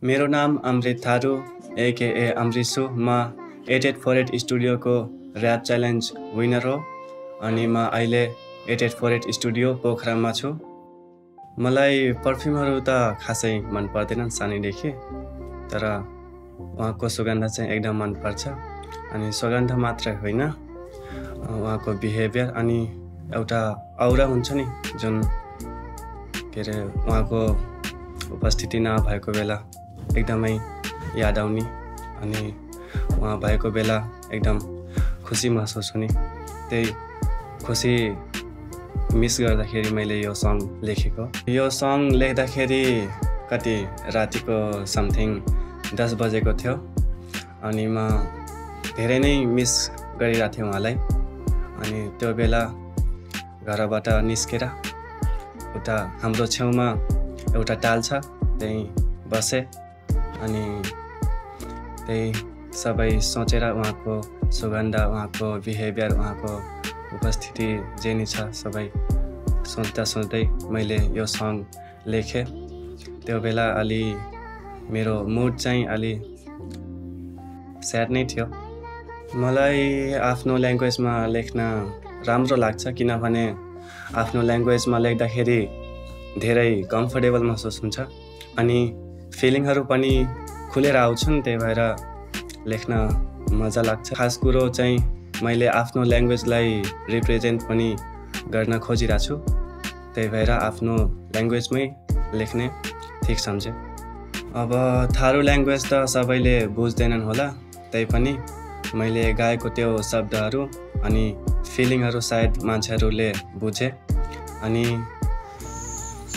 मेरो नाम अमृत थारू एकेए अमृतसु। म 8848 स्टुडियोको ऱ्याप च्यालेन्ज विनर हो अनि म अहिले 8848 स्टुडियो पोखरामा छु। मलाई पर्फ्युमहरू त खासै मन पर्दैनन् सानैदेखि, तर उहाँको सुगन्ध चाहिँ एकदम मनपर्छ। अनि सुगन्ध मात्रै होइन, उहाँको बिहेभियर अनि एउटा औरा हुन्छ नि, जुन के अरे उहाँको उपस्थिति नभएको बेला एकदमै याद आउने अनि उहाँ भएको बेला एकदम खुसी महसुस हुने। त्यही खुसी मिस गर्दाखेरि मैले यो सङ लेखेको। यो सङ लेख्दाखेरि कति रातिको समथिङ 10 बजेको थियो अनि म धेरै नै मिस गरिरहेको थिएँ उहाँलाई। अनि त्यो बेला घरबाट निस्केर उता हाम्रो छेउमा एउटा टाल छ, त्यहीँ बसेँ अनि त्यही सबै सोचेर उहाँको सुगन्ध, उहाँको बिहेभियर, उहाँको उपस्थिति जे नि छ सबै सोच्दै मैले यो सङ लेखेँ। त्यो बेला अलि मेरो मुड चाहिँ अलि स्याड नै थियो। मलाई आफ्नो ल्याङ्ग्वेजमा लेख्न राम्रो लाग्छ, किनभने आफ्नो ल्याङ्ग्वेजमा लेख्दाखेरि धेरै कम्फर्टेबल महसुस हुन्छ अनि फिलिङहरू पनि खुलेर आउँछन्। त्यही भएर लेख्न मजा लाग्छ। खास कुरो चाहिँ मैले आफ्नो ल्याङ्ग्वेजलाई रिप्रेजेन्ट पनि गर्न खोजिरहेको छु, त्यही भएर आफ्नो ल्याङ्ग्वेजमै लेख्ने ठिक सम्झेँ। अब थारू ल्याङ्ग्वेज त सबैले बुझ्दैनन् होला, त्यही पनि मैले गाएको त्यो शब्दहरू अनि फिलिङहरू सायद मान्छेहरूले बुझे अनि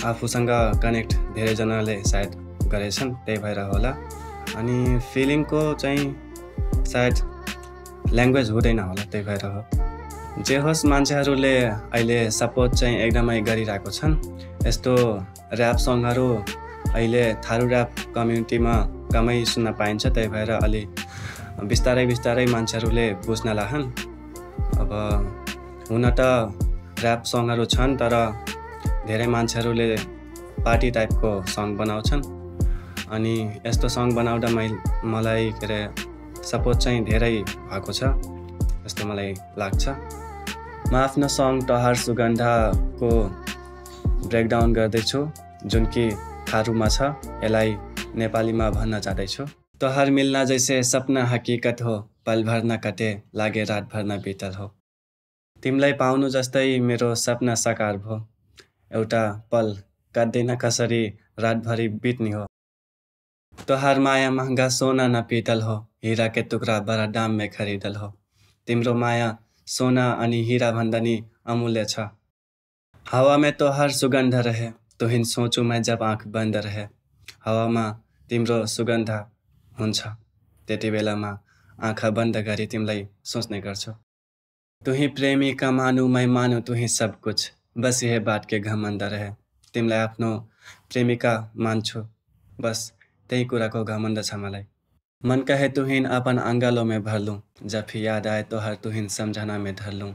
आफूसँग कनेक्ट धेरैजनाले सायद गरेछन्, त्यही भएर होला। अनि फिलिङको चाहिँ सायद ल्याङ्ग्वेज हुँदैन होला, त्यही भएर हो। जे होस्, मान्छेहरूले अहिले सपोर्ट चाहिँ एकदमै गरिरहेको छन्। यस्तो ऱ्याप सङहरू अहिले थारू ऱ्याप कम्युनिटीमा कमै सुन्न पाइन्छ, त्यही भएर अलि बिस्तारै मान्छेहरूले बुझ्न लाहन्। अब हुन त ऱ्याप सङहरू छन्, तर धेरै मान्छेहरूले पार्टी टाइपको सङ बनाउँछन् अनि यस्तो सङ बनाउँदा मलाई के अरे सपोर्ट चाहिँ धेरै भएको छ जस्तो मलाई लाग्छ। म आफ्नो सङ तोहार सुगन्धको ब्रेकडाउन गर्दैछु, जुन कि थारूमा छ। यसलाई नेपालीमा भन्न चाहदैछु। तोहार मिल्ना जैसे सपना हकीकत हो, पल भर न कटे लागे रात भर न बितल हो। तिमीलाई पाउनु जस्तै मेरो सपना साकार भयो, एउटा पल काट्दैन कसरी रातभरि बित्ने हो। तोहार माया महँगा सोना न पितल हो, हीरा के टुक्रा बडा दाम में खरिदल हो। तिम्रो माया सोना अनि हीरा भन्दा नि अमूल्य छ। हावा में तोहार सुगन्ध रहे, तुहिन सोचु मैं जब आँख बन्द रहे। हावामा तिम्रो सुगन्ध हुन्छ, त्यति बेलामा आँखा बन्द गरी तिमीलाई सोच्ने गर्छु। तुही प्रेमी का मानु मैं मानु तुही सब कुछ, बस यह बात के घमण्ड रहे। तिमीलाई आफ्नो प्रेमिका मान्छु, बस त्यही कुराको घमण्ड छ मलाई। मन कहे तुहिन अपन अङ्गालो में भर लूं, जब भी याद आए तोहर तुहिन सम्झना में धर लूं।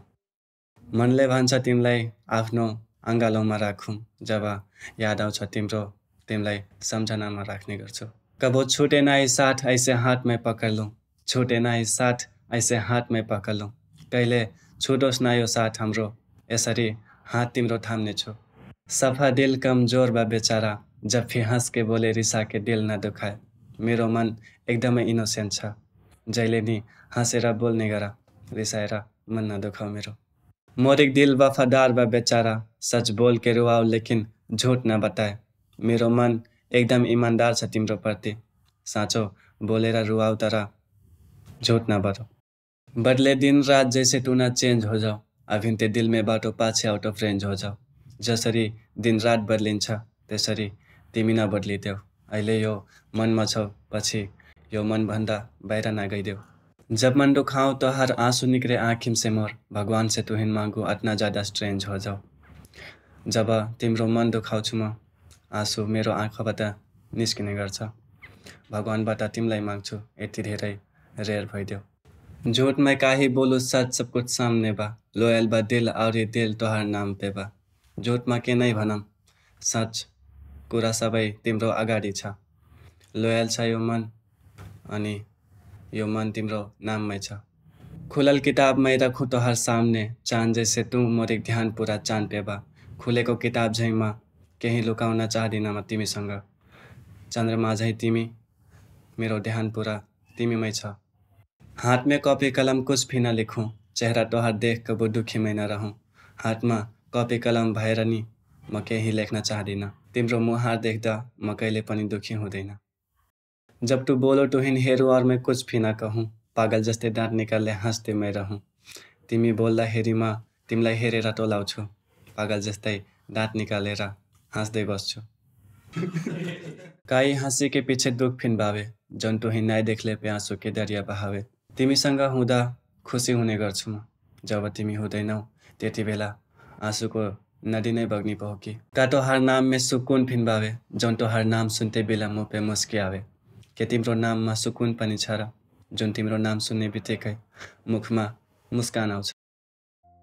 मनले भन्छ तिमीलाई आफ्नो अङ्गालोमा राखौँ, जब याद आउँछ तिमीलाई सम्झनामा राख्ने गर्छु। कबो छूटे ना ये साथ ऐसे हाथ में पकड़ लूं, छूटे ना ये साथ ऐसे हाथ में पकड़ लूं। कहिले छुटोस् न यो साथ हाम्रो, यसरी हात तिम्रो थाम्ने छु। सफा दिल कमजोर बा बेचारा, जब भी हँस के बोले रिसा के दिल न दुखाए। मेरो मन एकदमै इनोसेन्ट छ, जहिले नि हाँसेर बोल्ने गर, रिसाएर मन न दुखाऊ मेरो। मोर एक दिल वफादार बा बेचारा, सच बोल के रुवाऊ लेकिन झूठ न बताए। मेरो मन एकदम इमान्दार छ तिम्रो प्रति, साँचो बोलेर रुवाऊ तर झूठ न बरो। बदले दिन रात जैसे तू न चेन्ज हो जाऊ, अभिन्ते दिल में बाटो पाछे आउट अफ रेन्ज हो जाऊ। जसरी दिन रात बदलिन्छ त्यसरी तिमी नबदलिदेऊ। अहिले यो मनमा छौ, पछि यो मनभन्दा बाहिर नगइदेऊ। जब मन दुखाऊं तोहार आँसू निकले आँखिम से मोर, भगवान से तुहिन मांगू अतना ज़्यादा स्ट्रेन्ज हो जाऊ। जब तिम्रो मन दुखाउँछु म, आँसु मेरो आँखाबाट निस्किने गर्छ। भगवानबाट तिमीलाई माग्छु यति धेरै रेयर भइदेऊ। झूठ मैं काहे बोलू सच सब कुछ सामने बा, लोयल बा दिल और ये दिल तोहार नाम पे बा। झूठमा के नै भनम, सच कुरा सबै तिम्रो अगाडि छ। लोयल छ यो मन अनि यो मन तिम्रो नाममै छ। खुलल किताब मै रखूँ तोहर सामने, चाँद जैसे तू मोर एक ध्यान पूरा चाँद पे बा। खुलेको किताब झैँ म केही लुकाउन चाहदिन म तिमीसँग, चन्द्रमा झैँ तिमी मेरो ध्यान पूरा तिमीमै छ। हाथ में कॉपी कलम कुछ भी न लिखूँ, चेहरा तोहर देख कबो दुखीमै न रहूँ। हातमा कॉपी कलम भएर नि म केही लेख्न चाहदिन, तिम्रो मुहार देख्दा म कहिले पनि दुखी हुँदैन। जब तू बोलो तू हिन हेरूँ और मैं कुछ भी न कहूँ, पागल जस्तै दाँत निकाल्दै हाँस्दै मै रहूँ। तिमी बोल्दाखेरि म तिमीलाई हेरेर टोलाउँछु, पागल जस्तै दाँत निकालेर हाँस्दै बस्छु। काई हँसी के पीछे दुख फिन बावे, जन तू हिन नाइ देखले पे आँसु के दरिया बहावे। तिमीसँग हुँदा खुसी हुने गर्छु म, जब तिमी हुँदैनौ त्यति बेला आँसुको नदी नै बग्नी पो हो कि। का तोहार नाम में सुकुन फिन बावे, जौन तोहार नाम सुनते बेला मुँह पे मुस्की आवे। के तिम्रो नाममा सुकुन पनि छ र, जुन तिम्रो नाम सुन्ने बित्तिकै मुखमा मुस्कान आउँछ।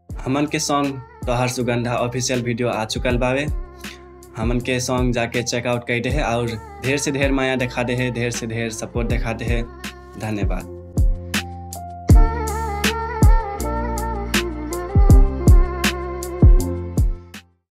हमन के सॉन्ग तोहार सुगंधा ऑफिशियल वीडियो आ चुकल बावे। हमन के सॉन्ग जाके चेकआउट कर दे है और ढेर से ढेर माया दिखा दे है, ढेर से ढेर सपोर्ट दिखा दे है। धन्यवाद।